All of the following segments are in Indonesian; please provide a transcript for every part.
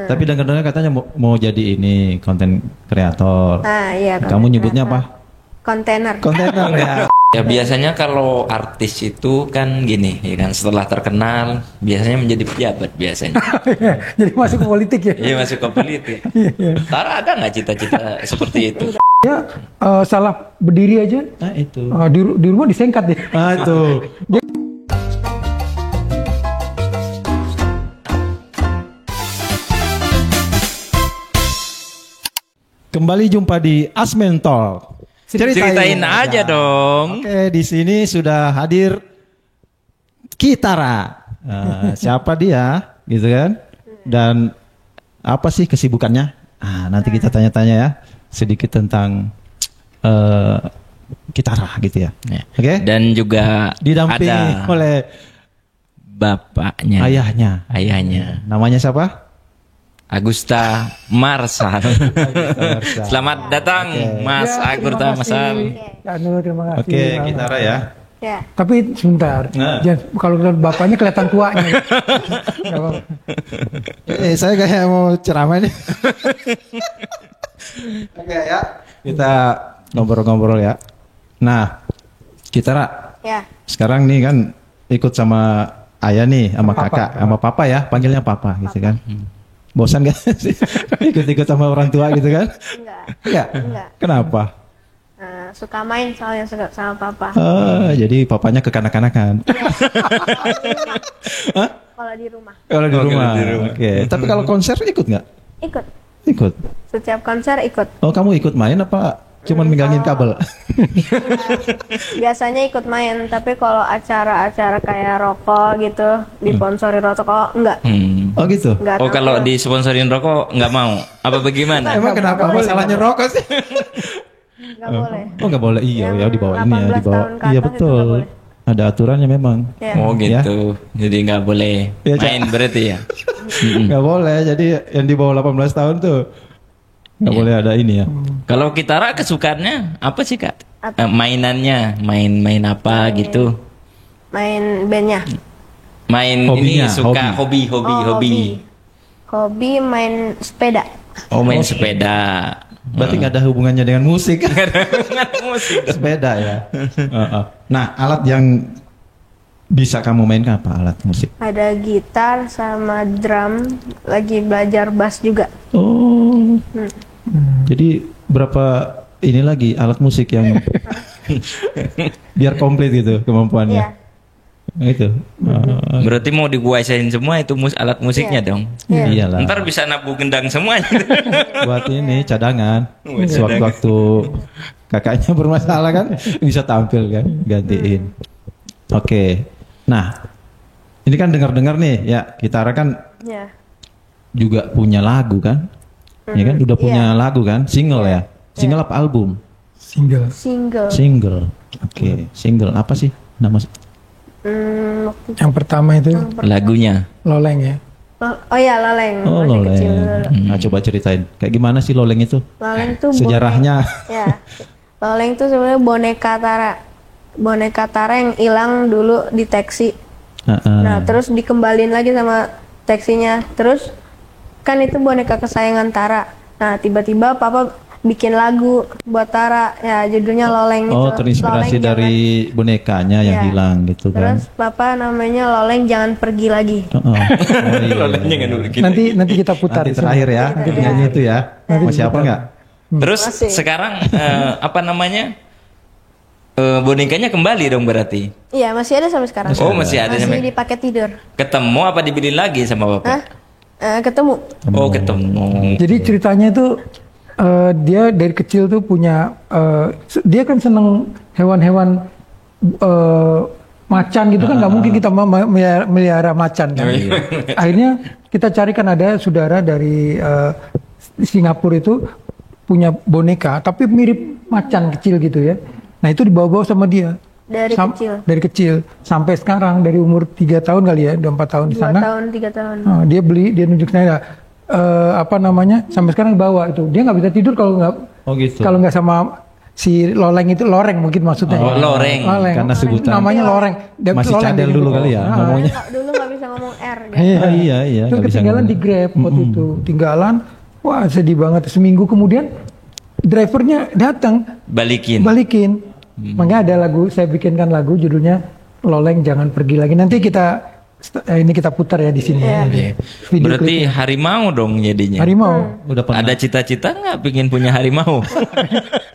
Tapi dengar-dengar katanya mau jadi ini konten kreator. Iya. Kamu nyebutnya apa? Kontainer. Kontainer ya. Ya biasanya kalau artis itu kan gini, ya kan setelah terkenal biasanya menjadi pejabat biasanya. Jadi masuk ke politik ya? Iya masuk ke politik. Tara ada nggak cita-cita seperti itu? Ya salah berdiri aja. Nah itu. Di rumah disengkat deh. Itu. Kembali jumpa di Asmentol. Ceritain aja dong. Oke, di sini sudah hadir Kitara. Siapa dia, gitu kan? Dan apa sih kesibukannya? Nanti kita tanya-tanya ya, sedikit tentang Kitara, gitu ya. Oke. Dan juga didampingi ada oleh bapaknya, ayahnya. Namanya siapa? Agusta Marsal. Selamat datang, Mas Ya, Agusta Marsal. Terima kasih. Oke, Kitara ya. Ya. Tapi sebentar, kalau bapaknya kelihatan tuanya. Saya kayak mau ceramah nih. Oke ya, kita ngobrol-ngobrol ya. Nah, Kitara. Ya. Sekarang nih kan ikut sama ayah nih, sama kakak, sama papa ya, panggilnya papa gitu kan. Bosan gak sih ikut-ikut sama orang tua gitu kan? Enggak. Kenapa? Suka main soalnya sama papa. Jadi papanya kekanak-kanakan. Kalau di rumah. Kalau di rumah. Oke. Tapi kalau konser ikut nggak? Ikut. Setiap konser ikut. Oh, kamu ikut main apa cuman megangin kabel? Biasanya ikut main, tapi kalau acara-acara kayak rokok gitu, disponsori rokok enggak. Oh gitu. Enggak Kalau disponsorin rokok nggak mau? Apa bagaimana? Emang kenapa masalahnya rokok sih? Enggak boleh. Oh nggak boleh, iya ya di bawah ini ya, di 18 bawah. tahun ke Iya atas itu betul. nggak boleh. Ada aturannya memang. Ya. Oh gitu. Jadi nggak boleh Ya, main berarti ya? Nggak boleh. Jadi yang di bawah 18 tahun tuh nggak boleh ada ini ya. Kalau Kitara kesukaannya apa sih Kak? Mainannya, main apa gitu? Main bandnya. Main Hobinya, ini suka hobi. Hobi main sepeda. Oh main sepeda. Berarti nggak ada hubungannya dengan musik. Musik. Sepeda ya. Nah, alat yang bisa kamu mainkan apa alat musik? Ada gitar sama drum. Lagi belajar bass juga. Oh. Jadi berapa ini lagi alat musik yang biar komplit gitu kemampuannya? Iya. Nah, itu. Berarti mau dikuasain semua itu alat musiknya dong. Iyalah. Ntar bisa nabu gendang semuanya. Buat ini cadangan. Sewaktu-waktu kakaknya bermasalah kan bisa tampil kan, gantiin. Oke. Nah, ini kan dengar-dengar nih ya, Kitara kan juga punya lagu kan? Ya kan, udah punya lagu kan, single ya? Single apa album? Single. Oke, single apa sih nama? Yang pertama itu Lagunya. Loleng ya. Oh ya, Loleng. Oh, Masih Loleng. kecil dulu. Nah, coba ceritain. Kayak gimana sih Loleng itu? Loleng tuh sejarahnya. Loleng tuh sebenarnya boneka Tara yang hilang dulu di taksi. Nah, terus dikembalin lagi sama taksinya. Terus kan itu boneka kesayangan Tara. Nah, tiba-tiba papa bikin lagu buat Tara, ya judulnya Loleng itu. Oh, terinspirasi Loleng dari bonekanya yang hilang gitu kan. Terus papa namanya Loleng jangan pergi lagi. Lolengnya kan dulu gitu. Nanti kita putar. Nanti terakhir ya, nyanyi itu ya. Masih apa enggak? Terus sekarang apa namanya? Bonekanya kembali dong berarti. Iya, masih ada sampai sekarang. Oh, masih ada Masih dipakai tidur. Ketemu apa dibeli lagi sama bapak? Ketemu. Oh, ketemu. Jadi ceritanya itu dia dari kecil tuh punya dia kan seneng hewan-hewan macan gitu kan, nggak mungkin kita melihara macan kan. Akhirnya kita carikan, ada saudara dari Singapura itu punya boneka tapi mirip macan kecil gitu ya. Nah itu dibawa-bawa sama dia dari kecil sampai sekarang, dari umur 3 tahun kali ya, udah 4 tahun di sana. 2 tahun 3 tahun. Dia beli, dia nunjuk saya sampai sekarang bawa itu. Dia nggak bisa tidur kalau nggak kalau nggak sama si Loleng itu. Loreng mungkin maksudnya. Loreng. Karena sebutan namanya Loreng. Masih Loreng cadel dulu kali ya ngomongnya. Dulu nggak bisa ngomong R. Iya. Terus nggak bisa ketinggalan ngomong. di Grab waktu itu. Tinggalan, wah sedih banget. Seminggu kemudian drivernya datang Balikin. Makanya ada lagu, saya bikinkan lagu judulnya Loleng Jangan Pergi Lagi. Nanti kita putar ya di sini. Iya. Video Berarti klipnya. harimau dong jadinya. Harimau. Udah pernah. Ada cita-cita nggak pengen punya harimau?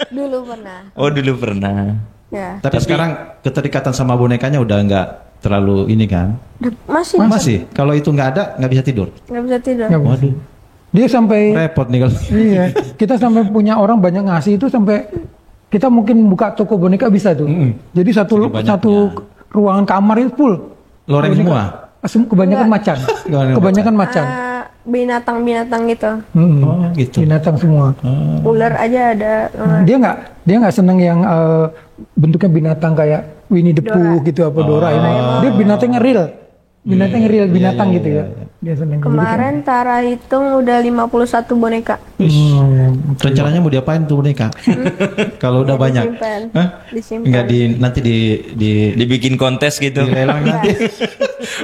Dulu pernah. Oh dulu pernah. Ya. Tapi sekarang keterikatan sama bonekanya udah nggak terlalu ini kan? Masih. Masih. Kalau itu nggak ada nggak bisa tidur. Nggak bisa tidur. Nggak bisa. Waduh. Dia sampai Repot nih kalau. iya, kita sampai punya orang banyak ngasih itu sampai kita mungkin buka toko boneka bisa tuh. Jadi satu ruangan kamar itu full. Loreng semua. Kebanyakan macan. Kebanyakan macan. Binatang-binatang gitu. Oh, gitu. Binatang semua. Ular aja ada. Dia nggak seneng yang bentuknya binatang kayak Winnie the Pooh gitu apa Dora ini. Dia binatangnya real. Binatang gitu ya. Dia seneng. Kemarin Tara hitung udah 51 boneka. Rencananya mau diapain tuh boneka? Kalau udah banyak. Disimpan. Hah? Disimpan. Enggak nanti Dibikin kontes gitu. dilelang nanti.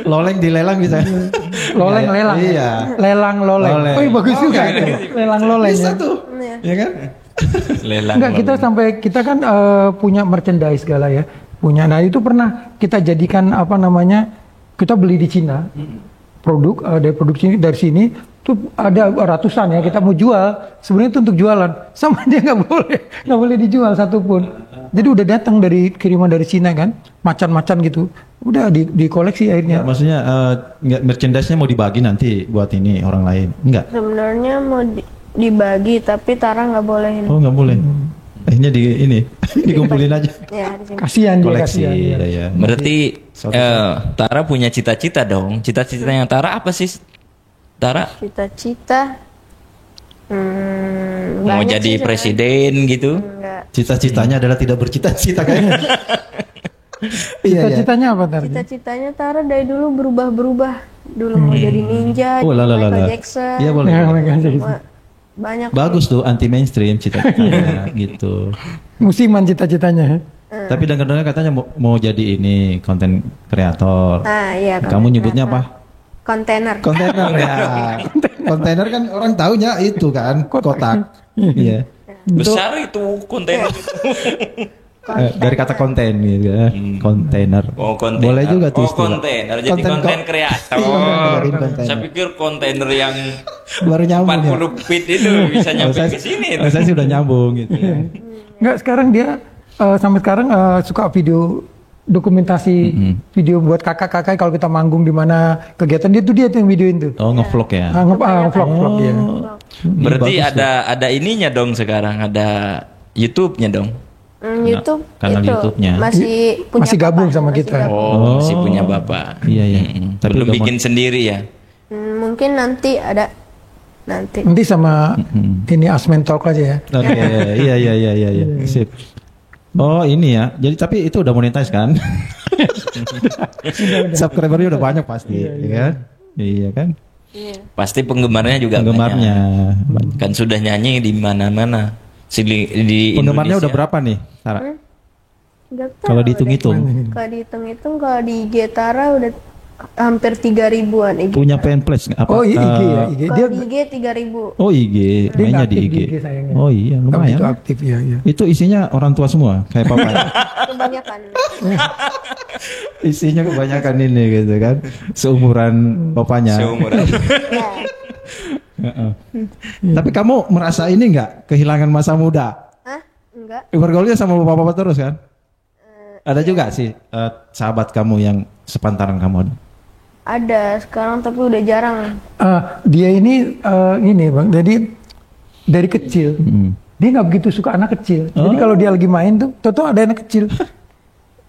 Loleng dilelang bisa. Lelang. Iya. Lelang loleng. Loleng. Oh, iya, bagus juga itu. Lelang loleng. Bisa Ya. tuh. Iya. Ya kan? Lelang. Enggak, kita kan punya merchandise segala ya. Nah, itu pernah kita jadikan kita beli di Cina. Dari produksi dari sini tuh ada ratusan ya, kita mau jual. Sebenarnya itu untuk jualan. Sama dia nggak boleh dijual satupun. Jadi udah datang dari kiriman dari Cina kan, macan-macan gitu. Udah dikoleksi akhirnya. Maksudnya merchandise-nya mau dibagi nanti buat ini orang lain. Enggak. Sebenarnya mau dibagi tapi Tara nggak boleh. Oh, nggak boleh. Akhirnya dikumpulin aja. Ya, di sini. Kasihan dia, Koleksi kasihan dia. ya. Berarti Tara punya cita-cita dong. Cita-citanya Tara apa sih? Tara Cita-cita. mau banyak jadi sih presiden gitu? Enggak. Cita-citanya adalah tidak bercita-cita kayaknya. Iya. Cita-citanya apa tadi? Cita-citanya Tara dari dulu berubah-berubah. Dulu mau jadi ninja, Oh, jadi lah. Michael Jackson. Iya boleh. Banyak. Bagus tuh anti mainstream cita-citanya gitu. Musiman cita-citanya. Tapi dengar-dengar katanya mau jadi ini konten kreator. Ah, iya. Kamu nyebutnya apa? Kontainer. Kontainer ya. Kontainer kan orang taunya itu kan kotak. Iya. Besar itu kontainer. Dari kata konten gitu ya. Kontainer. Oh, kontainer. Boleh juga tuh. Oh, istilah. kontainer. Jadi konten kreator. Jadiin kontainer. Saya pikir kontainer yang Baru nyambung ya. 40 feet itu bisa nyampe ke sini. Saya sih udah nyambung gitu. Enggak, sekarang dia sampai sekarang suka video dokumentasi video buat kakak-kakak kalau kita manggung di mana kegiatan dia tuh yang videoin tuh. Oh, ngevlog ya. Vlog dia. Berarti ada ininya dong sekarang, ada YouTube-nya dong. YouTube kanal itu YouTube-nya. Masih gabung sama kita. Oh, masih punya bapak. Iya, iya. Tapi Belum udah bikin sendiri ya. Mungkin nanti ada. Nanti. Nanti sama ini Asmen Talk aja ya. Oke, iya. Sip. Oh, ini ya. Jadi tapi itu udah monetize kan? Subscribernya udah banyak pasti, ya kan? Iya kan? Iya. Pasti penggemarnya juga Penggemarnya. banyak. Kan sudah nyanyi di mana-mana. Di Penggemarnya Indonesia. udah berapa nih, Tara? Nggak tahu Kalau deh. dihitung-hitung. Kalau dihitung-hitung kalau di IG Tara udah hampir 3.000-an IG. Punya fanpage nggak? Apa? Oh, IG ya, IG. Dia Kalau di IG 3.000. Oh, IG. Dia Mainnya nggak di aktif IG. di IG sayangnya. Oh iya, Tapi lumayan. itu aktif ya. Itu isinya orang tua semua, kayak papa. Kebanyakan. Isinya kebanyakan ini gitu kan. Seumuran papanya. Seumuran. Ya. Heeh. Tapi kamu merasa ini nggak kehilangan masa muda? Hah? Enggak. Bergaulnya sama bapak-bapak terus kan? Ada juga sih sahabat kamu yang sepantaran kamu. Ada sekarang tapi udah jarang. Dia ini Bang. Jadi dari kecil dia nggak begitu suka anak kecil. Jadi kalau dia lagi main tuh ada anak kecil.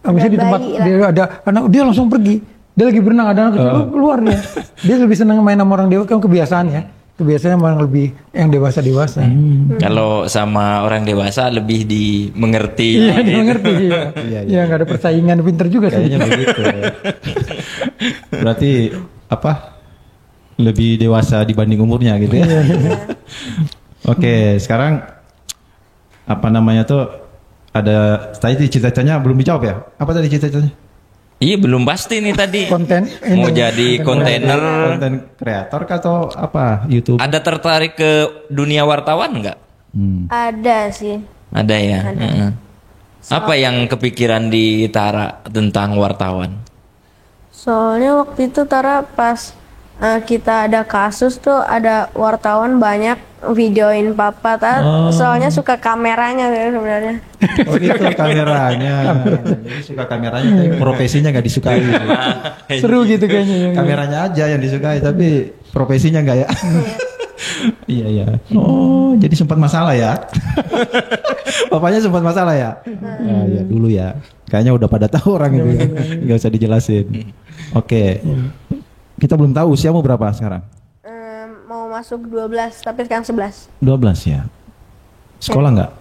Misalnya di tempat bayi lah. dia ada anak, dia langsung pergi. Dia lagi berenang ada anak kecil, keluar dia. Dia lebih senang main sama orang dewasa, kan kebiasaan ya. Kebiasaan orang lebih yang dewasa. Kalau sama orang dewasa lebih dimengerti. Iya, dia mengerti. Iya, nggak ada persaingan, pinter juga sih. Kayaknya begitu. Berarti apa? Lebih dewasa dibanding umurnya gitu ya. Oke, sekarang apa namanya tuh ada tadi cita-citanya belum dijawab ya? Apa tadi cita-citanya? Iya belum pasti nih tadi. Konten Mau jadi kontainer. Konten kreator atau apa? YouTube? Ada tertarik ke dunia wartawan nggak? Ada sih. Ada ya. Heeh. Apa yang kepikiran di Tara tentang wartawan? Soalnya waktu itu Tara pas kita ada kasus tuh ada wartawan banyak videoin papa soalnya suka kameranya sebenarnya. Oh gitu kameranya. Jadi suka kameranya tapi profesinya nggak disukai. Seru gitu kayaknya. Kameranya aja yang disukai tapi profesinya nggak ya. Iya iya. Oh jadi sempat masalah ya. Bapaknya sempat masalah ya. Ya dulu ya. Kayaknya udah pada tahu orang itu ya. Nggak usah dijelasin. Oke. Kita belum tahu usiamu berapa sekarang? Mau masuk 12 tapi sekarang 11. 12 ya. Sekolah nggak?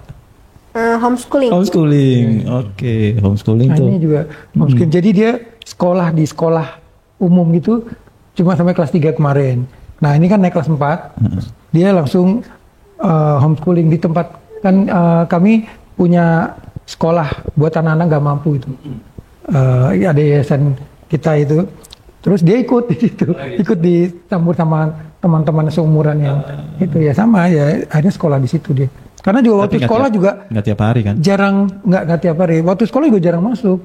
Homeschooling. Homeschooling. Oke, homeschooling tuh. Ini juga homeschooling. Jadi dia sekolah di sekolah umum gitu cuma sampai kelas 3 kemarin. Nah, ini kan naik kelas 4. Dia langsung homeschooling di tempat kan kami punya sekolah buat anak-anak nggak mampu itu. Ada yayasan kita itu. Terus dia ikut di situ, ikut dicampur sama teman-teman seumuran yang itu ya sama ya akhirnya sekolah di situ dia. Karena juga waktu sekolah juga nggak tiap hari kan? Jarang nggak tiap hari. Waktu sekolah juga jarang masuk.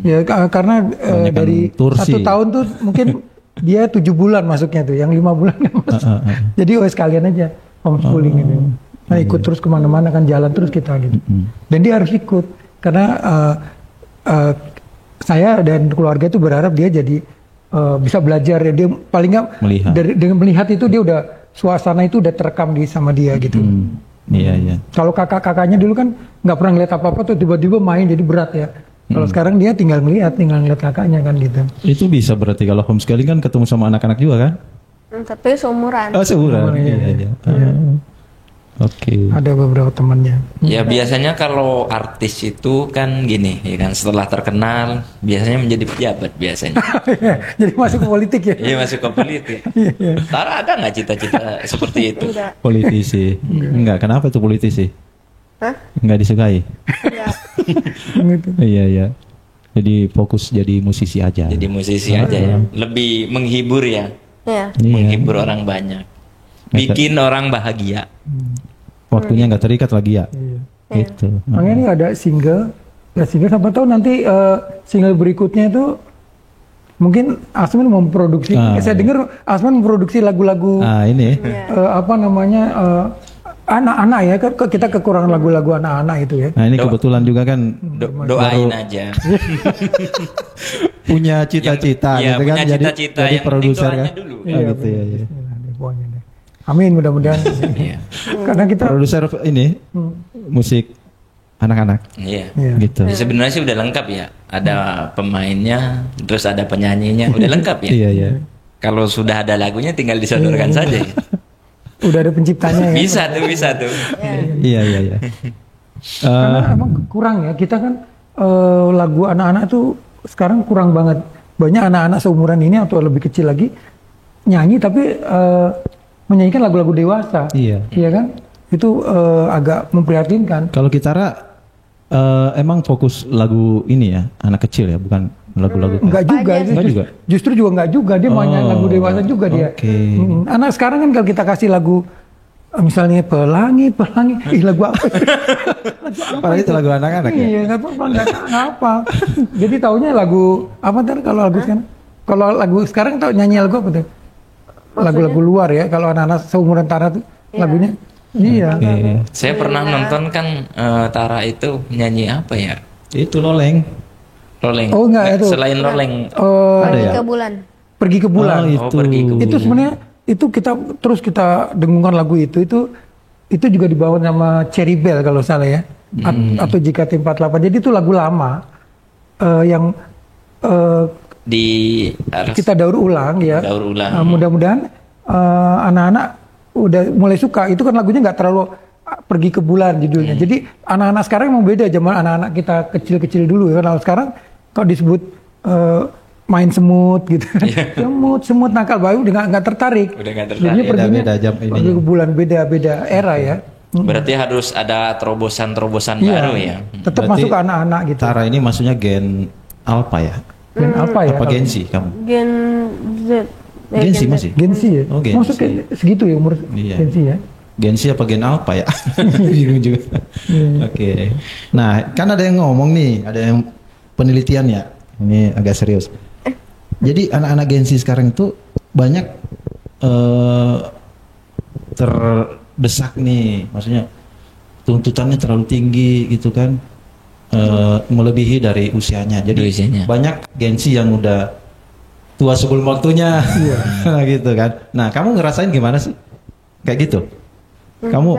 Ya karena dari 1 tahun tuh mungkin dia 7 bulan masuknya tuh, yang 5 bulan nggak masuk. Jadi sekalian aja homeschooling gitu. Nah ikut terus kemana-mana kan jalan terus kita gitu. Dan dia harus ikut karena saya dan keluarga itu berharap dia jadi bisa belajar ya, dia paling nggak dengan melihat itu dia udah suasana itu udah terekam sama dia gitu. Iya iya. Kalau kakak-kakaknya dulu kan nggak pernah ngeliat apa-apa tuh tiba-tiba main jadi berat ya. Kalau sekarang dia tinggal ngeliat kakaknya kan gitu. Itu bisa berarti kalau homeschooling kan ketemu sama anak-anak juga kan? Tapi seumuran. Oh seumuran. Iya. Oke. Ada beberapa temannya. Ya biasanya kalau artis itu kan gini, ya kan setelah terkenal biasanya menjadi pejabat biasanya. Jadi masuk ke politik ya? Iya masuk ke politik. Tara ada nggak cita-cita seperti itu? Enggak. Politisi. Enggak. Kenapa tuh politisi? Hah? Enggak disukai. Enggak. Iya. Jadi fokus jadi musisi aja. Jadi musisi aja ya. Lebih menghibur ya. Iya. Menghibur orang banyak. Bikin orang bahagia. Waktunya nggak terikat lagi ya. Iya. Gitu. Makanya ini ada single. Ya single siapa tahu nanti single berikutnya itu mungkin Asman memproduksi. Saya dengar Asman memproduksi lagu-lagu. Ini. Apa namanya anak-anak ya. Kita kekurangan lagu-lagu anak-anak itu ya. Nah ini kebetulan juga kan doain aja. Punya cita-cita gitu kan. Punya cita-cita jadi yang produser kan. dulu. Gitu ya. Amin mudah-mudahan. Karena kita produser ini musik anak-anak. Iya. Gitu. Ya, sebenarnya sih udah lengkap ya. Ada pemainnya, terus ada penyanyinya, udah lengkap ya. Iya. Kalau sudah ada lagunya tinggal disodorkan saja. Ya. Udah ada penciptanya ya. Bisa tuh. Iya. Karena emang kurang ya. Kita kan lagu anak-anak tuh sekarang kurang banget. Banyak anak-anak seumuran ini atau lebih kecil lagi nyanyi tapi menyanyikan lagu-lagu dewasa. Iya kan? Itu agak memprihatinkan. Kalau Kitara emang fokus lagu ini ya, anak kecil ya, bukan lagu-lagu. Enggak juga. Justru juga enggak juga. Dia main lagu dewasa juga dia. Anak sekarang kan kalau kita kasih lagu misalnya pelangi, lagu apa? Padahal itu lagu anak-anak ya. Iya, enggak apa. Jadi taunya lagu apa ntar kalau lagu sekarang? Kalau lagu sekarang tau nyanyi lagu apa tuh? Lagu-lagu luar ya, kalau anak-anak seumuran Tara tuh lagunya. Iya. Saya pernah nonton kan Tara itu nyanyi apa ya? Itu Loleng. Oh enggak itu. Selain Loleng. Ada ya? Pergi ke bulan. Pergi ke bulan. Itu sebenarnya itu kita dengungkan lagu itu juga dibawa nama Cherry Bell kalau salah ya. Atau JKT48. Jadi itu lagu lama yang kita daur ulang ya. Mudah-mudahan anak-anak udah mulai suka. Itu kan lagunya nggak terlalu pergi ke bulan judulnya. Jadi anak-anak sekarang emang beda zaman anak-anak kita kecil-kecil dulu ya. Kalau sekarang kalau disebut main semut gitu, semut nakal bayu udah nggak tertarik. Udah nggak tertarik. Beda jam ini. Pergi ke bulan beda era ya. Berarti harus ada terobosan baru ya. Tetap masuk ke anak-anak gitu. Tara ini maksudnya gen alpha ya. Gen apa ya? Apa Gen Z kamu? Gen Z. Gen Z masih? Gen Z ya? Oh, Gen Maksudnya Z. segitu ya umur Iya. Gen Z ya? Gen Z apa Gen Alpha ya? Bingung juga. Oke. Nah, kan ada yang ngomong nih, ada yang penelitian ya. Ini agak serius. Jadi anak-anak Gen Z sekarang itu banyak terdesak nih, maksudnya tuntutannya terlalu tinggi gitu kan, melebihi dari usianya. Jadi Usianya. banyak Gen Z yang udah tua sebelum waktunya, gitu kan. Nah, kamu ngerasain gimana sih? Kayak gitu? Kamu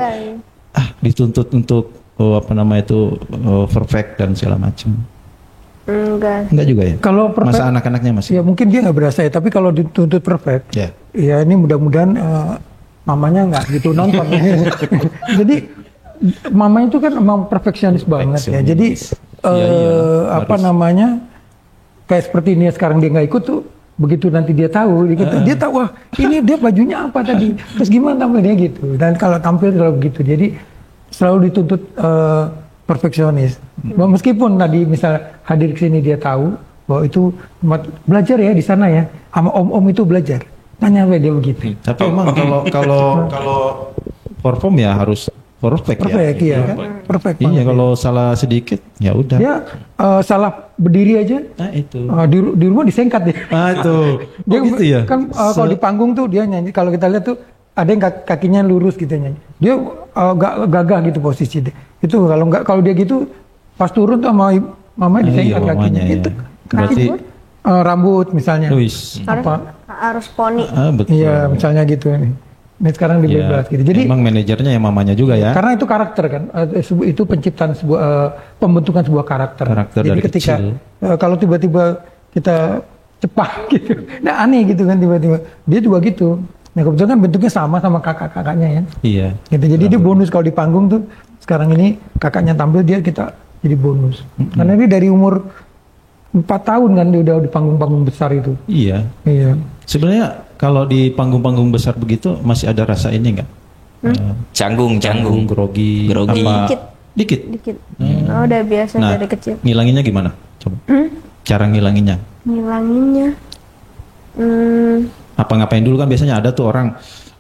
dituntut untuk perfect dan segala macam. Enggak juga ya? Kalau perfect, masa anak-anaknya masih. ya mungkin dia nggak berasa ya. Tapi kalau dituntut perfect, Ya. ya ini mudah-mudahan mamanya nggak gitu nonton. Jadi mamanya itu kan emang perfeksionis banget ya. Jadi apa harus. namanya, kayak seperti ini sekarang dia nggak ikut tuh, begitu nanti dia tahu, dia tahu wah ini dia bajunya apa tadi, terus gimana tampilnya gitu. Dan kalau tampil selalu begitu. Jadi selalu dituntut perfeksionis. Meskipun tadi misal hadir ke sini dia tahu bahwa itu belajar ya di sana ya, sama om-om itu belajar. Tanya apa dia begitu. Tapi emang kalau perform ya harus perfect ya. Perfect ya, kan? Perfect. Iya, banget. kalau salah sedikit ya udah. Dia salah berdiri aja, Nah itu. di rumah disengkat dia. Itu. Dia gitu ya. kan kalau di panggung tuh dia nyanyi, kalau kita lihat tuh ada yang kakinya lurus gitu nyanyi. Dia gagah gitu posisi dia. Itu kalau dia gitu pas turun tuh sama mama disengkat Iya, kakinya. mamanya, Itu ya. Berarti rambut misalnya. Luis. Harus poni. Betul. Iya, misalnya gitu nih. Ini sekarang dibebas gitu. Jadi emang manajernya ya mamanya juga ya. karena itu karakter kan, itu penciptaan sebuah pembentukan sebuah karakter. Karakter Jadi dari ketika kecil. kalau tiba-tiba kita cepat gitu, nah aneh gitu kan tiba-tiba. Dia juga gitu. Nah kebetulan kan bentuknya sama kakak-kakaknya ya. Iya. Gitu. Jadi dia bonus kalau di panggung tuh. Sekarang ini kakaknya tampil kita jadi bonus. Karena dia dari umur 4 tahun kan dia udah di panggung-panggung besar itu. Iya. Iya. Sebenarnya kalau di panggung-panggung besar begitu masih ada rasa ini nggak? Canggung, Grogi. Grogi. Apa? Dikit. Dikit. Oh, udah biasa Nah, dari kecil. ngilanginnya gimana? Coba. Cara ngilanginnya. Ngilanginnya. Apa ngapain dulu kan biasanya ada tuh orang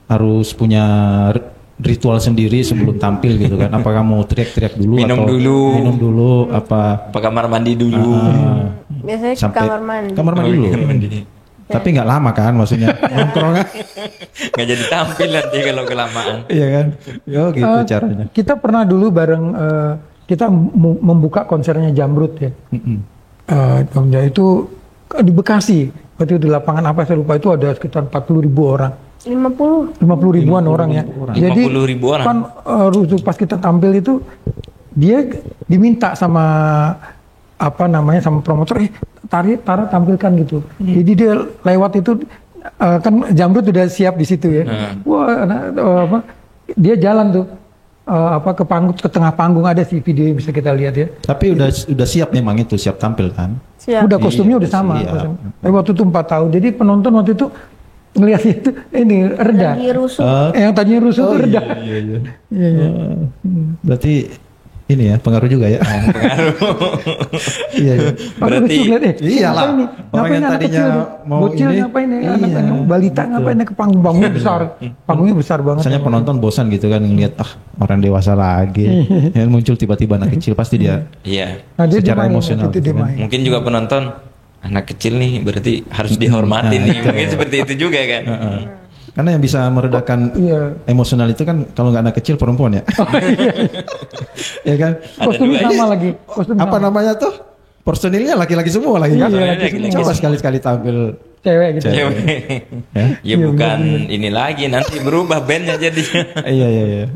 harus punya ritual sendiri sebelum tampil gitu kan. Apa kamu teriak-teriak dulu Minum atau dulu. minum dulu apa Kamar mandi dulu. Biasanya ke sampai kamar mandi. Kamar mandi dulu. Tapi nggak lama kan maksudnya nongkrongnya. Nggak jadi tampil nanti kalau kelamaan. Iya kan? Yo gitu caranya. Kita pernah dulu bareng kita membuka konsernya Jamrut ya. Itu di Bekasi. Waktu itu di lapangan apa saya lupa, itu ada sekitar 40.000 orang. 50. 50 ribuan orang ya. Jadi 50 ribu orang. kan pas kita tampil itu dia diminta sama sama promotor, Tara tampilkan gitu. Jadi dia lewat itu kan Jamrut udah siap di situ ya. Wah, dia jalan tuh ke panggung, ke tengah panggung, ada sih video yang bisa kita lihat ya. Tapi udah siap memang itu, siap tampil kan? Siap. Udah kostumnya udah Iya, sama. siap. Kostum. Tapi waktu itu 4 tahun. Jadi penonton waktu itu ngelihat itu ini reda. Lagi rusuh. Yang tadinya rusuh tuh reda. Iya. Iya. Berarti ini ya pengaruh juga ya. Iya. Berarti Iyalah. Orang yang tadinya mau bocil ini, ngapain ya? iya, Anak balita betul. ngapain ya ke panggungnya besar. Panggungnya besar banget. Misalnya penonton bosan gitu kan ngelihat orang dewasa lagi. Yang muncul tiba-tiba anak kecil pasti dia Iya. Nah, dia secara dimainin, emosional itu gitu kan. dimainin. Mungkin juga penonton anak kecil nih berarti harus dihormatin nih. Mungkin seperti itu juga kan. Karena yang bisa meredakan Iya. emosional itu kan kalau nggak anak kecil perempuan ya. Ya kan? Kostumnya dua sama aja. lagi. Kostum Apa sama. namanya tuh? Personilnya laki-laki semua lagi kan? Iya, laki-laki Coba semua. sekali-sekali tampil. Cewek gitu. Cewek. Ya? Ya bukan ini lagi, nanti berubah bandnya jadi. Iya.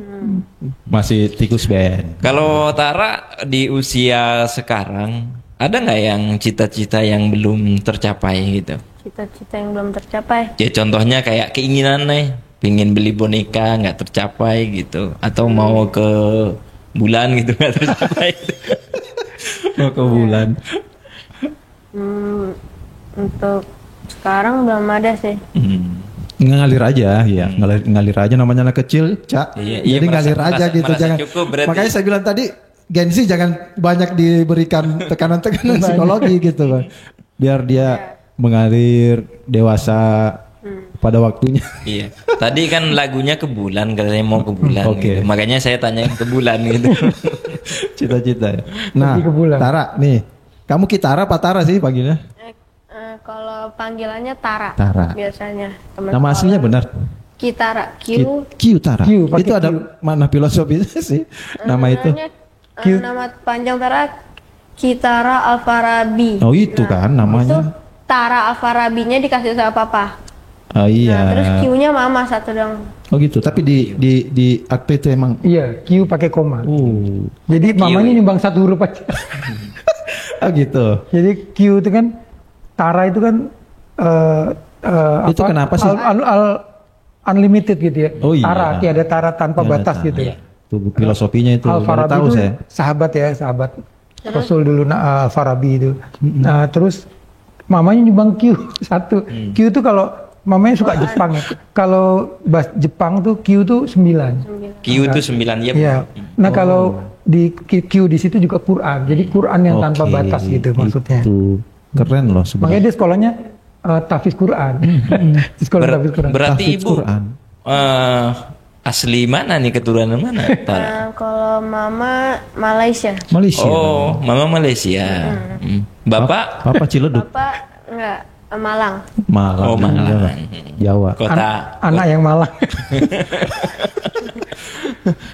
Masih tikus band. Kalau Tara di usia sekarang ada nggak yang cita-cita yang belum tercapai gitu? Cita-cita yang belum tercapai. Ya contohnya kayak keinginan nih, pingin beli boneka nggak tercapai gitu, atau mau ke bulan gitu nggak tercapai. Mau ke bulan. Untuk sekarang belum ada sih. Ngalir aja, ya. Ngalir aja namanya anak kecil, Cak. Iya, Jadi merasa- ngalir aja merasa- gitu, merasa jangan. cukup berarti. Makanya saya bilang tadi, Gen Z jangan banyak diberikan tekanan-tekanan psikologi gitu kan. biar dia mengalir dewasa pada waktunya. Iya. Tadi kan lagunya ke bulan, katanya mau ke bulan. Oke. Gitu. Makanya saya tanya ke bulan gitu. Cita-cita ya. Nah, Pergi ke bulan. Tara nih. Kamu Kitara apa Tara sih panggilnya? Kalau panggilannya Tara. Tara. Biasanya. Teman Nama aslinya benar? Kitara. Q Tara. Q, pakai Itu ada Q. mana filosofinya sih nama itu? Nama panjang Tara Kitara Alfarabi. Oh itu kan Itu namanya. Tara Alfarabinya dikasih sama papa. Oh iya. Nah, terus Q-nya mama satu dong. Oh gitu. Tapi di akte itu emang. Iya, Q pakai koma. Jadi mamanya nyumbang satu huruf aja. Oh gitu. Jadi Q itu kan Tara itu kan Itu kenapa sih? Unlimited gitu ya. Oh iya. Tara, tiada tara tanpa Tiada batas tara. gitu ya. Itu filosofinya itu. Baru Al-Farabi tahu itu saya. sahabat ya, sahabat Rasul dulu Al-Farabi itu. Nah, terus mamanya nyumbang Q satu. Q itu kalau mamanya suka Jepang ya. Kalau bahasa Jepang tuh Q tuh 9. Q itu 9 ya. Iya. Nah, kalau di Q di situ juga Quran. Jadi Quran yang tanpa Oke, batas gitu maksudnya. Itu keren loh sebenarnya. Makanya dia sekolahnya tahfiz Quran. Di sekolah tahfiz Quran. Berarti Tahfiz ibu Quran. asli mana nih, keturunan mana? Tara? Kalau mama Malaysia. Malaysia. Oh, mama Malaysia. Bapak Papa Ciledug. Bapak enggak Malang. Malang. Oh, Malang. Jawa. Kota Anak yang Malang.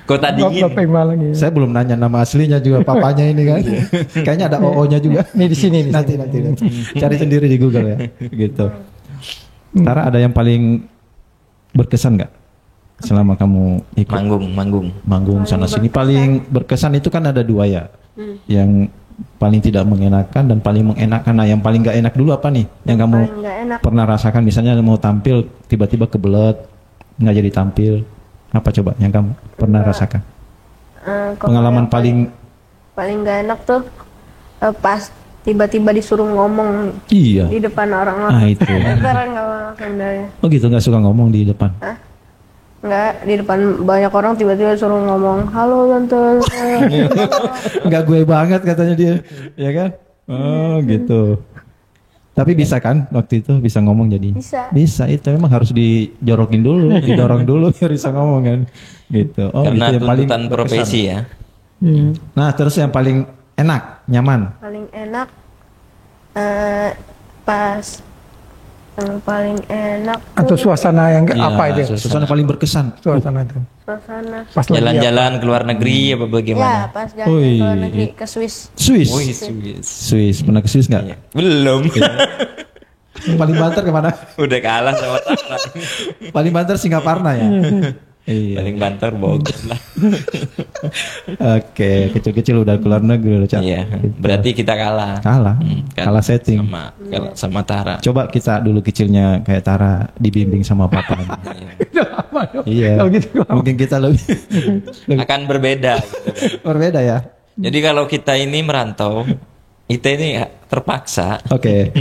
kota dingin. Bapak yang Malang ya. Saya belum nanya nama aslinya juga papanya ini kan. Kayaknya ada OO-nya juga. Nih di sini nih. nanti. Cari sendiri di Google ya. Gitu. Tara, ada yang paling berkesan nggak selama kamu ikut manggung sana sini? Paling berkesan itu kan ada dua ya. Yang paling tidak mengenakan dan paling mengenakan. Nah, yang paling nggak enak dulu apa nih? Yang kamu Paling nggak enak. pernah rasakan? Misalnya mau tampil tiba-tiba kebelet, nggak jadi tampil. Apa coba yang kamu pernah rasakan? Kalau Pengalaman yang paling nggak enak tuh pas tiba-tiba disuruh ngomong Iya. di depan orang-orang. Ah itu. Beneran nggak mau sebenarnya. Oh gitu, nggak suka ngomong di depan. Nggak, di depan banyak orang tiba-tiba suruh ngomong, halo tante. Nggak gue banget katanya dia, ya kan? Oh gitu. Tapi bisa kan waktu itu bisa ngomong jadi? Bisa, itu memang harus dijorokin dulu, didorong dulu biar bisa ngomong kan. Gitu. Oh, Karena gitu yang paling tuntutan profesi ya. Nah, terus yang paling enak, nyaman. Paling enak pas yang paling enak Atau suasana yang Iya, apa itu? Suasana paling berkesan. Suasana itu. suasana. Pas lagi Jalan-jalan ke luar negeri apa Ya, bagaimana? pas jalan ke luar negeri ke Swiss. Swiss. Wih, Swiss. Swiss, pernah ke Swiss nggak? Belum. Paling banter kemana? Udah kalah sama Tara. Paling banter Singaparna ya. Iya. Paling banter Bogor lah. Oke, kecil-kecil udah keluar negeri loh, Cak. Iya. Gitu. Berarti kita kalah. Kalah. Kan Kalah setting. sama Tara. Coba kita dulu kecilnya kayak Tara dibimbing sama papa. Iya. Kalau gitu lama. Mungkin kita lebih Akan berbeda gitu. berbeda ya. Jadi kalau kita ini merantau, kita ini terpaksa Oke.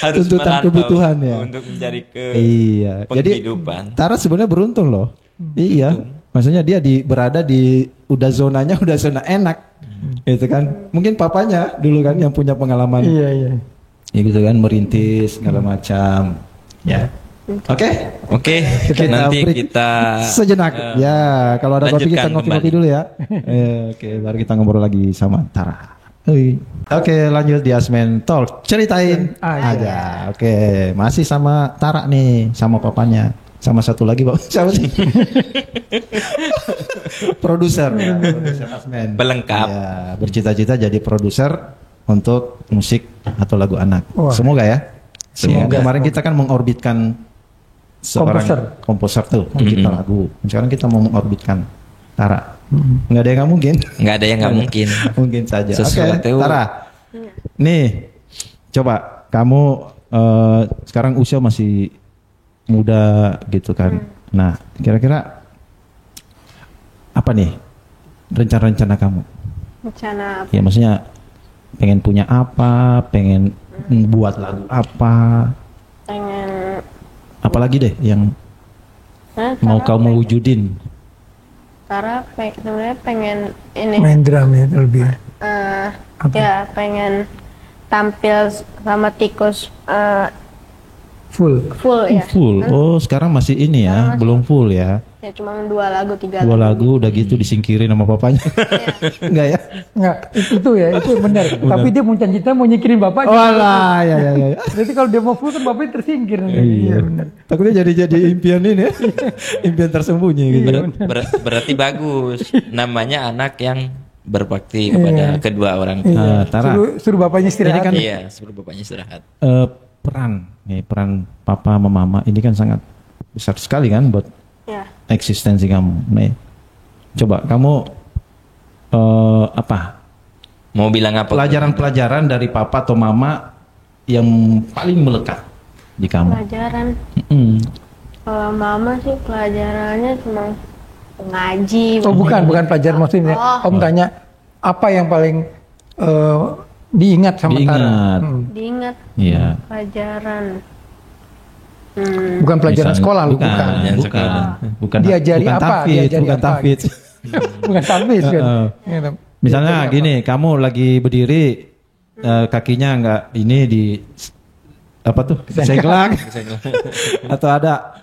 harus Tuntutan merantau kebutuhan ya. untuk mencari Iya. Jadi penghidupan. Tara sebenarnya beruntung loh. Iya. Maksudnya dia berada di udah zonanya udah zona enak. Gitu kan. Mungkin papanya dulu kan yang punya pengalaman. Iya, iya. Ya gitu kan, merintis segala macam. Ya. Oke. Oke, Kita nanti break kita sejenak. Ya, kalau ada kopi kita lanjutkan ngopi-ngopi kembali. dulu ya. Oke, baru kita ngobrol lagi sama Tara. Oke, lanjut di Asmen Talk. Ceritain aja. Oke, masih sama Tara nih, sama papanya. Sama satu lagi, Pak. Siapa sih? Produser ya, produser Asmen. Pelengkap. Ya, bercita-cita jadi produser untuk musik atau lagu anak. Wah. Semoga ya. Semoga. Kemarin kita kan mengorbitkan seorang komposer tuh, pencipta lagu. Sekarang kita mau mengorbitkan Tara. Nggak ada yang nggak mungkin. nggak ada yang nggak mungkin. Mungkin saja. Oke, Sesuatu. Tara. Nih, coba kamu sekarang usia masih muda gitu kan. Nah, kira-kira apa nih rencana-rencana kamu? Rencana Ya maksudnya pengen punya apa, pengen buat lagu apa, pengen apalagi deh yang mau kamu wujudin. Tara sebenarnya pengen ini Main drum ya lebih. ya pengen tampil sama tikus Full. full ya. Full. Oh, sekarang masih ini ya, belum full ya. Ya cuma 2 lagu 3 Dua lagu udah gitu disingkirin sama papanya. Enggak ya? Enggak, itu ya, itu benar. Tapi dia mau cita mau nyikirin bapaknya. Walah, ya. Jadi kalau dia mau full kan bapaknya tersingkir. Iya, benar. Takutnya jadi impian ini ya. Impian tersembunyi gitu. Berarti bagus. Namanya anak yang berbakti kepada kedua orang tua. Nah, Tara. Suruh bapaknya istirahat. Iya, suruh bapaknya istirahat. Peran papa sama mama ini kan sangat besar sekali kan buat Ya. eksistensi kamu, Mei. Coba kamu apa? Mau bilang apa? Pelajaran-pelajaran dari papa atau mama yang paling melekat di kamu. Pelajaran. Mm. Kalau mama sih pelajarannya cuma ngaji. Oh bukan pelajaran maksudnya. Om tanya apa yang paling diingat sama Tara? Diingat. Diingat Iya. pelajaran. Bukan pelajaran Misalnya- sekolah loh, bukan. Diajari bukan apa? Tafidz, Diajari bukan apa? tafidz. Bukan tafidz kan. Gitu. Misalnya gini, kamu lagi berdiri, kakinya nggak ini di apa tuh? Seglak. Atau ada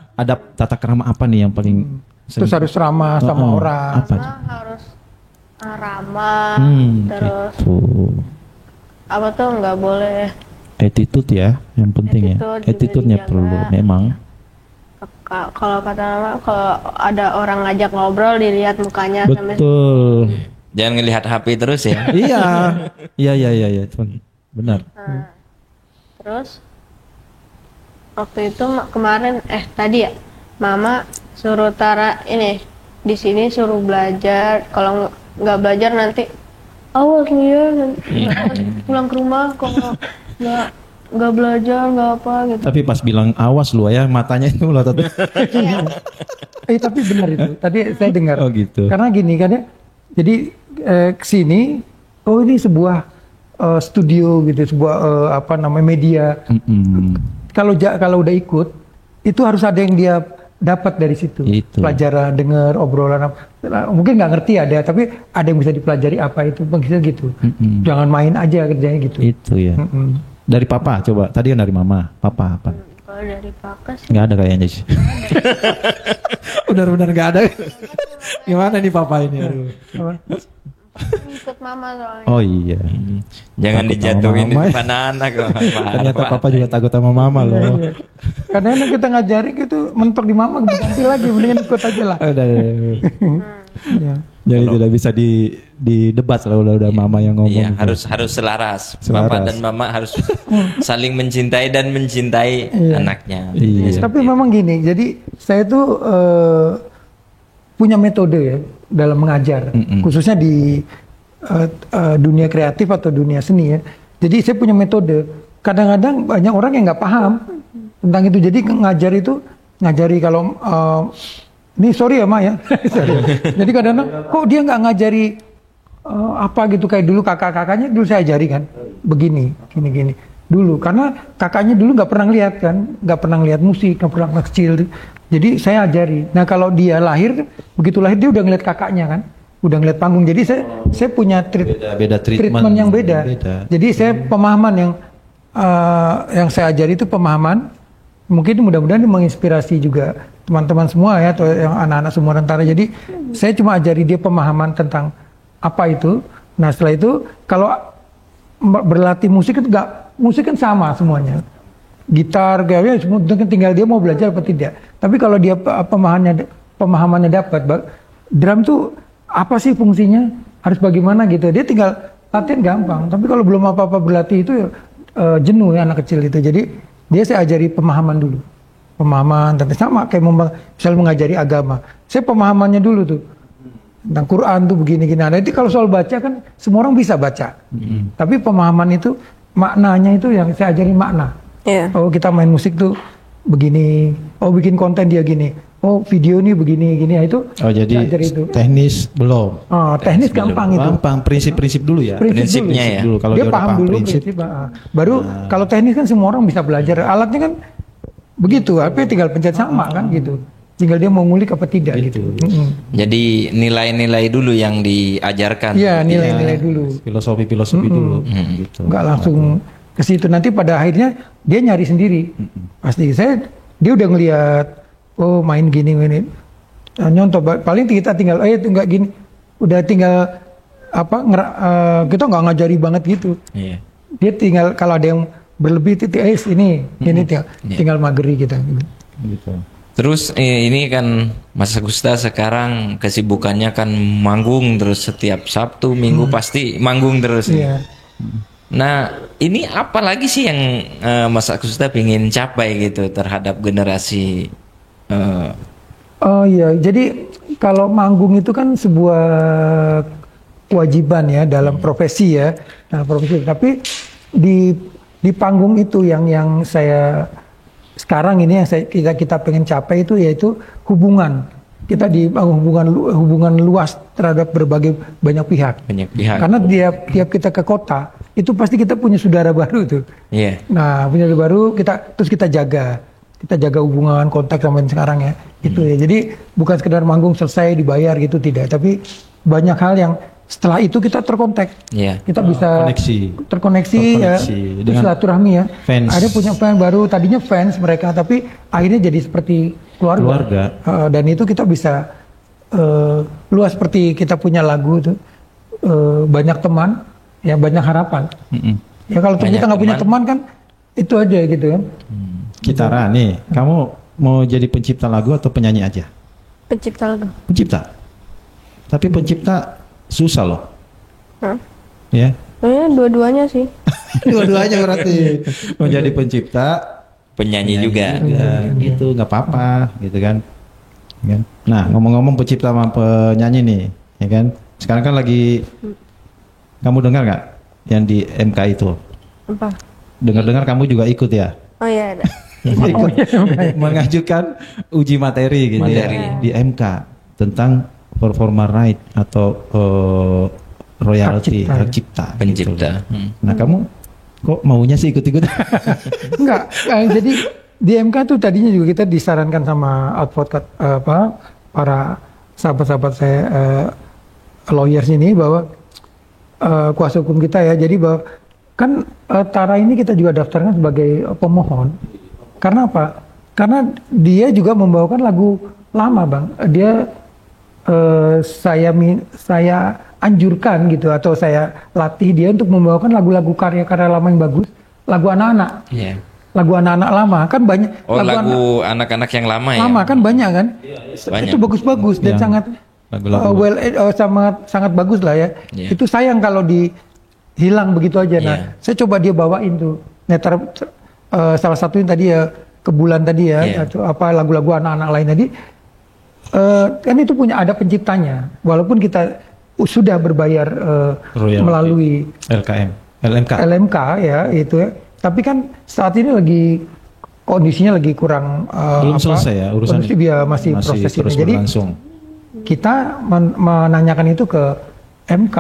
tata krama apa nih yang paling Terus harus ramah sama orang. Apa? Nah, harus ramah, terus Gitu. apa tuh nggak boleh Attitude ya, yang penting Attitude ya. juga Attitude-nya dijaga. perlu, memang. kalau kata mama kalau ada orang ngajak ngobrol dilihat mukanya sampai Betul. Jangan ngelihat HP terus ya. Iya, benar. terus waktu itu kemarin tadi ya mama suruh Tara ini di sini suruh belajar, kalau nggak belajar nanti awas lu ya nanti pulang ke rumah kalau nggak belajar nggak apa gitu. Tapi pas bilang awas lu ya, matanya itu melotot. Tapi benar itu. Tadi saya dengar. Oh gitu. Karena gini kan ya. Jadi kesini, oh ini sebuah studio gitu, sebuah media. Kalau udah ikut, itu harus ada yang dia dapat dari situ. Itu. Pelajaran, dengar obrolan apa. Mungkin nggak ngerti ada, tapi ada yang bisa dipelajari apa itu, begitu gitu. Jangan main aja kerjanya gitu. Itu ya. Dari papa coba. Tadi kan dari mama. Papa apa? Kalau dari papa sih Nggak ada kayaknya sih. Benar-benar nggak ada. Gimana nih papa ini? Aduh. ikut mama soalnya. Oh iya. Jangan Takut dijatuhin sama di mama. depan anak kok. Ternyata papa juga takut sama mama loh. Kadang-kadang kita ngajarin gitu, mentok di mama, ganti lagi, mendingan ikut aja lah. Udah. Ya. Jadi tidak bisa didebat kalau udah mama yang ngomong. Iya, harus selaras. Papa dan mama harus saling mencintai dan mencintai anaknya. Iya. Tapi memang gini, jadi saya tuh punya metode ya dalam mengajar, khususnya di dunia kreatif atau dunia seni ya. Jadi saya punya metode. Kadang-kadang banyak orang yang nggak paham tentang itu. Jadi ngajari kalau ini sorry ya Ma ya. Jadi kadang-kadang kok dia nggak ngajari apa gitu kayak dulu kakak-kakaknya dulu saya ajari kan begini, gini dulu karena kakaknya dulu nggak pernah lihat kan, nggak pernah lihat musik, nggak pernah kecil. Jadi saya ajari. Nah kalau dia lahir, begitu lahir dia udah ngeliat kakaknya kan, udah ngeliat panggung. Jadi saya punya beda treatment yang beda. Jadi saya pemahaman yang saya ajari itu pemahaman. Mungkin mudah-mudahan menginspirasi juga teman-teman semua ya, atau yang anak-anak semua Tara. Jadi saya cuma ajari dia pemahaman tentang apa itu. Nah setelah itu kalau berlatih musik itu musik kan sama semuanya. Gitar, gaya, semua tinggal dia mau belajar apa tidak. Tapi kalau dia pemahamannya dapat, drum tuh apa sih fungsinya, harus bagaimana gitu. Dia tinggal latihan gampang. Tapi kalau belum apa-apa berlatih itu jenuh ya anak kecil itu. Jadi dia saya ajari pemahaman dulu. Pemahaman tentang sama kayak misalnya mengajari agama. Saya pemahamannya dulu tuh. Tentang Quran tuh begini-gini. Nah itu kalau soal baca kan semua orang bisa baca. Tapi pemahaman itu maknanya itu yang saya ajari makna. Yeah. Oh kita main musik tuh begini. Oh bikin konten dia gini. Oh video ini begini gini. Nah, itu. Oh jadi itu. teknis belum. Oh teknis gampang itu. Gampang prinsip-prinsip dulu ya. Prinsipnya ya. Dulu. Kalau dia paham dulu prinsip. Baru kalau teknis kan semua orang bisa belajar. Alatnya kan begitu. HP tinggal pencet sama kan gitu. Tinggal dia mau ngulik apa tidak gitu. Jadi nilai-nilai dulu yang diajarkan. Iya nilai-nilai dulu. Filosofi dulu. Gitu. Nggak langsung ke situ. Nanti pada akhirnya dia nyari sendiri. Pasti dia udah ngelihat, oh main gini. Nyontoh, paling kita tinggal, nggak gini. Udah tinggal kita nggak ngajari banget gitu. Iya. Dia tinggal kalau ada yang berlebih ini tinggal mageri kita. Gitu. Terus ini kan Mas Agusta sekarang kesibukannya kan manggung terus setiap Sabtu Minggu pasti manggung terus. Iya. Nah ini apa lagi sih yang Mas Agusta ingin capai gitu terhadap generasi? Oh iya, jadi kalau manggung itu kan sebuah kewajiban ya dalam profesi ya. Nah, profesi. Tapi di panggung itu yang saya sekarang ini yang kita pengen capai itu yaitu hubungan. Kita di hubungan luas terhadap berbagai banyak pihak. Karena tiap kita ke kota itu pasti kita punya saudara baru tuh. Iya. Nah, punya saudara baru terus kita jaga hubungan kontak sampai sekarang ya. Itu ya. Jadi bukan sekedar manggung selesai dibayar gitu tidak, tapi banyak hal yang setelah itu kita terkontak. Iya. Kita bisa terkoneksi ya, dengan silaturahmi ya. Fans. Ada punya fans baru, tadinya fans mereka tapi akhirnya jadi seperti keluarga. Dan itu kita bisa luas seperti kita punya lagu tuh banyak teman, ya banyak harapan. Ya kalau kita nggak punya teman kan itu aja gitu kan. Kitara nih, kamu mau jadi pencipta lagu atau penyanyi aja? Pencipta lagu. Pencipta. Tapi pencipta susah loh. Ya. Dua-duanya sih. Dua-duanya berarti. Mau jadi pencipta, penyanyi juga. Gitu nggak apa-apa, gitu kan. Nah, ngomong-ngomong pencipta sama penyanyi nih, ya kan? Sekarang kan lagi, kamu dengar nggak yang di MK itu? Apa? Dengar-dengar kamu juga ikut ya? Oh iya ada. Mengajukan uji materi gitu ya di MK tentang performa right atau royalty hak cipta pencipta. Gitu. Nah kamu kok maunya sih ikut-ikut? Enggak, jadi di MK tuh tadinya juga kita disarankan sama advokat para sahabat-sahabat saya lawyers ini bahwa kuasa hukum kita ya, jadi bahwa kan Tara ini kita juga daftarkan sebagai pemohon. Karena apa? Karena dia juga membawakan lagu lama, Bang. Dia saya anjurkan gitu atau saya latih dia untuk membawakan lagu-lagu karya-karya lama yang bagus, lagu anak-anak. Iya. Lagu anak-anak lama kan banyak. Oh, lagu anak-anak yang lama ya. Lama kan banyak kan? Banyak. Itu bagus-bagus dan sangat sangat bagus lah ya. Yeah. Itu sayang kalau hilang begitu aja. Nah, saya coba dia bawain tuh. Salah satunya tadi ya Kebulan tadi ya, atau lagu-lagu anak-anak lain tadi. Kan itu ada penciptanya. Walaupun kita sudah berbayar melalui LMK ya itu ya. Tapi kan saat ini kondisinya lagi kurang belum selesai ya urusan masih proses ini. Jadi kita menanyakan itu ke MK.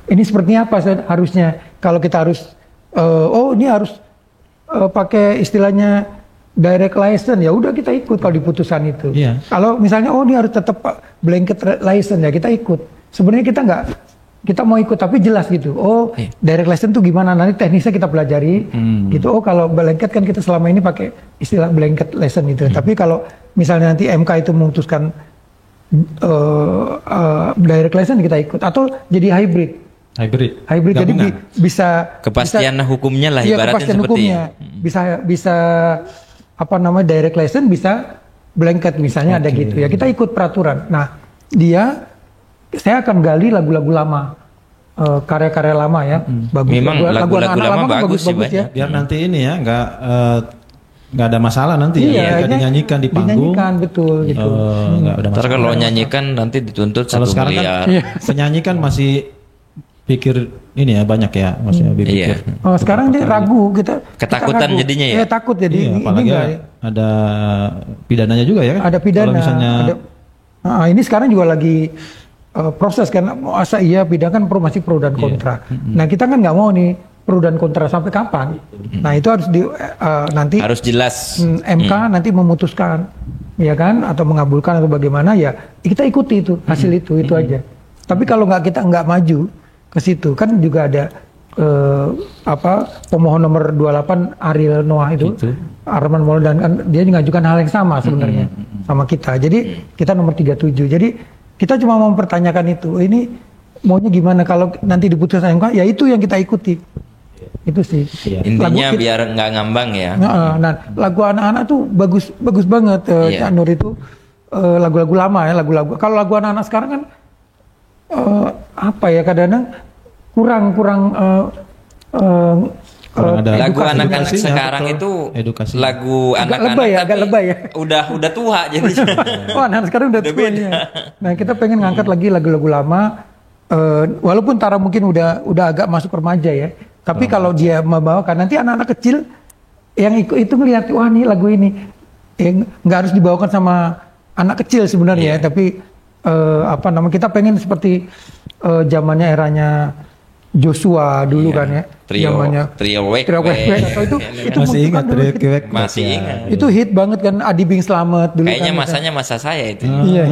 Ini sepertinya apa harusnya kalau kita harus ini harus pakai istilahnya direct license, ya udah kita ikut kalau di putusan itu. Yeah. Kalau misalnya ini harus tetap blanket license ya kita ikut. Sebenarnya kita mau ikut tapi jelas gitu. Direct license tuh gimana, nanti teknisnya kita pelajari. Gitu. Kalau blanket kan kita selama ini pakai istilah blanket license itu. Tapi kalau misalnya nanti MK itu memutuskan direct license kita ikut atau jadi hybrid jadi bisa kepastian hukumnya lah ibaratnya kepastian seperti hukumnya. Bisa direct license bisa blanket misalnya ada gitu ya, kita ikut peraturan. Nah saya akan gali lagu-lagu lama, karya-karya lama ya, bagus. Memang lagu-lagu lama bagus ya. Biar nanti ini ya nggak ada masalah nanti ya, dinyanyikan di panggung. Dinyanyikan betul gitu. Ntar kalau nyanyikan nanti dituntut 1 miliar. Kan penyanyi kan masih pikir ini ya banyak ya maksudnya pikir. Sekarang dia ragu kita ketakutan ragu. jadinya ya. Takut jadi apalagi ada pidananya juga ya kan. Ada pidana. Kalau misalnya ini sekarang juga lagi proses kan, masa iya pidana kan masih pro dan kontra. Nah kita kan nggak mau nih pro dan kontra sampai kapan. Nah itu harus nanti harus jelas. MK nanti memutuskan ya kan atau mengabulkan atau bagaimana ya kita ikuti itu hasil itu aja. Tapi kalau kita nggak maju ke situ kan juga ada pemohon nomor 28 Ariel Noah itu, Gitu. Arman Maulana, dan kan dia mengajukan hal yang sama sebenarnya sama kita. Jadi kita nomor 37. Jadi kita cuma mempertanyakan itu. Ini maunya gimana kalau nanti diputuskan MK? Ya itu yang kita ikuti. Itu sih. Intinya biar nggak ngambang ya. Nah, lagu anak-anak tuh bagus banget. Cak Nur itu lagu-lagu lama ya, lagu-lagu. Kalau lagu anak-anak sekarang kan kadang-kadang kurang ada Lagu anak-anak edukasinya, sekarang betul. itu Edukasi. lagu Agak anak-anak lebay ya, tapi agak lebay ya. udah tua jadi. Oh, anak sekarang udah tua ya. Nah, kita pengen ngangkat lagi lagu-lagu lama. Walaupun Tara mungkin udah agak masuk remaja ya. Tapi kalau dia membawakan, nanti anak-anak kecil yang ikut itu ngeliat, wah nih lagu ini. Nggak harus dibawakan sama anak kecil sebenarnya, tapi kita pengen seperti zamannya eranya Joshua dulu kan ya. Trio Wek atau itu Masih ingat Trio Wek? Masih ingat. itu hit banget kan, Adi Bing Slamet dulu. Kayaknya kan, masanya masa saya itu. Iya.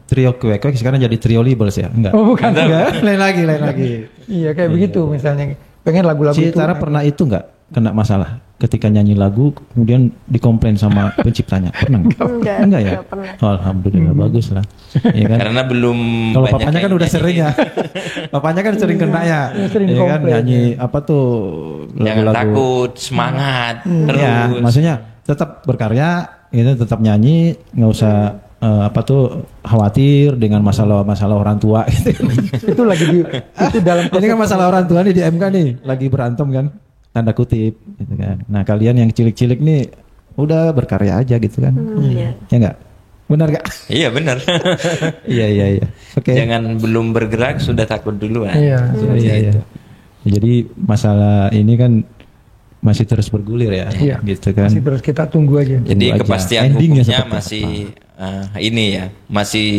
Trio Wek sekarang jadi Trio Libels ya? Enggak. Oh, bukan. Enggak. Lain lagi. Iya, kayak begitu misalnya. Pengen lagu-lagu Si itu. Tara pernah itu nggak kena masalah ketika nyanyi lagu kemudian dikomplain sama penciptanya? Pernah nggak? Enggak, Enggak ya? enggak pernah. Oh, alhamdulillah bagus lah. Iya kan? Karena belum Kalau banyak papanya kan yang udah nyanyi. sering ya. Papanya kan sering kena ya. sering Iya kan komplain, nyanyi apa tuh Jangan lagu-lagu. takut, semangat terus. Ya, maksudnya tetap berkarya, gitu, tetap nyanyi, nggak usah khawatir dengan masalah orang tua gitu. Itu lagi itu dalam Ini kan masalah orang tua nih di MK nih, lagi berantem kan, tanda kutip gitu kan. Nah, kalian yang cilik-cilik nih udah berkarya aja gitu kan. Iya. Ya enggak? Benar gak? Iya benar. Iya. Oke. Jangan belum bergerak sudah takut duluan. Iya. Iya. Jadi masalah ini kan masih terus bergulir ya, Iya. gitu kan. Masih terus kita tunggu aja. Jadi Tunggu aja. kepastian Endingnya hukumnya seperti masih ini ya, masih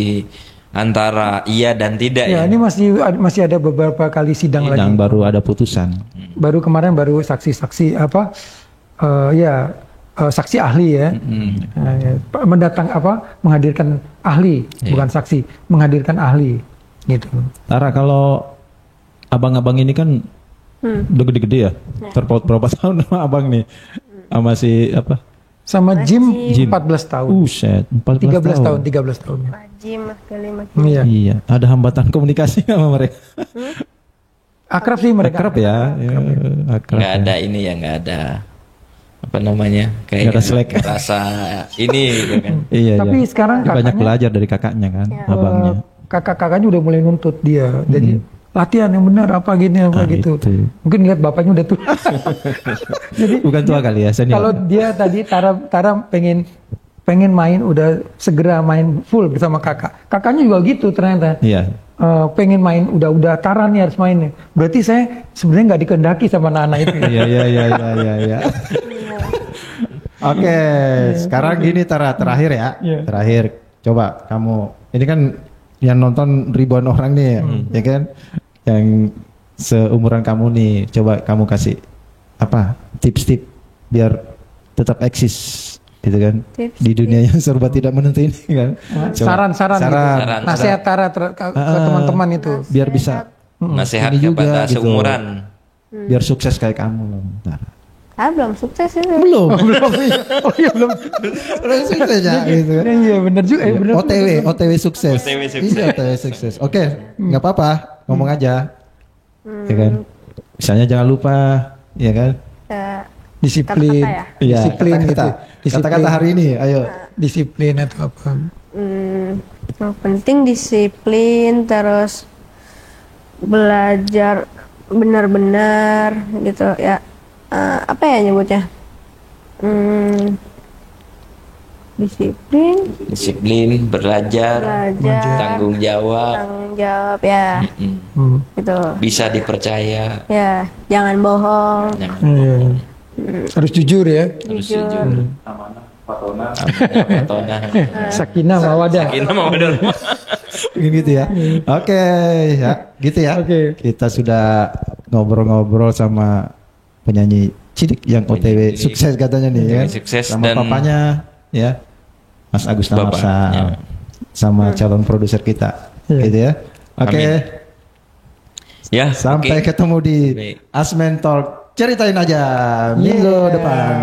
antara iya dan tidak Ya, ya. ini masih ada beberapa kali sidang lagi. Dan baru ada putusan. Baru kemarin saksi-saksi saksi ahli ya. Menghadirkan ahli, bukan saksi, menghadirkan ahli gitu. Tara, kalau abang-abang ini kan udah gede-gede ya, terpaut berapa tahun sama abang nih, sama si apa? Sama Jim 14 tahun. Set, 14 13 tahun. Jim kali makin. Iya. Iya, ada hambatan komunikasi nggak sama mereka? Akrab sih mereka. Akrab ya, akrab. Nggak ada ini ya, nggak ada apa namanya Nggak kayak ada slack. rasa ini gitu kan. Iya. Tapi sekarang Dia banyak kakaknya- belajar dari kakaknya kan, abangnya. Kakak-kakaknya udah mulai nuntut dia. Jadi latihan yang benar apa gini apa gitu. itu. Mungkin lihat bapaknya udah tua. Jadi Bukan tua kali ya, senior. kalau dia tadi Tara pengen main, udah segera main full bersama kakak. Kakaknya juga gitu ternyata. Iya. Pengen main, udah Tara nih harus main nih. Berarti saya sebenarnya nggak dikehendaki sama anak-anak itu. Iya. Oke, sekarang gini Tara, terakhir ya. Iya. Terakhir, coba kamu, ini kan yang nonton ribuan orang nih, ya kan? Yang seumuran kamu nih, coba kamu kasih apa tips-tips biar tetap eksis, gitu kan? Tips-tips. Di dunia yang serba tidak menentu ini kan? Coba. Saran gitu. Saran. Nasihat Tara ke teman-teman itu. Biar bisa Nasihat ini juga, kepada gitu. seumuran. Biar sukses kayak kamu, Tara. Belum sukses ini. Belum. Oh iya belum. Udah sukses ya, gitu kan? Iya benar juga. Benar. OTW sukses. OTW sukses. Iya, OTW sukses. Oke, nggak apa-apa, ngomong aja. Ya kan? Misalnya jangan lupa, ya kan? Disiplin. Kata-kata ya? Iya, Disiplin kata-kata. gitu. Kata-kata hari ini, ayo. Disiplin atau apa? Yang penting disiplin, terus belajar benar-benar gitu ya. Apa ya nyebutnya? Disiplin, Belajar, belajar, tanggung jawab, tanggung jawab ya, gitu. bisa dipercaya. Ya, jangan bohong, Jangan Iya. Harus jujur ya. harus jujur. jujur. Patona. Sakinah mawadah. Kita mau bener. Gitu ya. Oke, ya, gitu ya. Oke. Kita sudah ngobrol-ngobrol sama penyanyi cilik yang OTW cilik. sukses katanya nih ya. Sukses Sama dan- papanya ya. Mas Agus Bapaknya. Namarsa sama calon produser kita. Iya. Gitu ya. Oke. Amin. Ya, Sampai oke. ketemu di Baik. Asmen Talk. Ceritain aja minggu depan.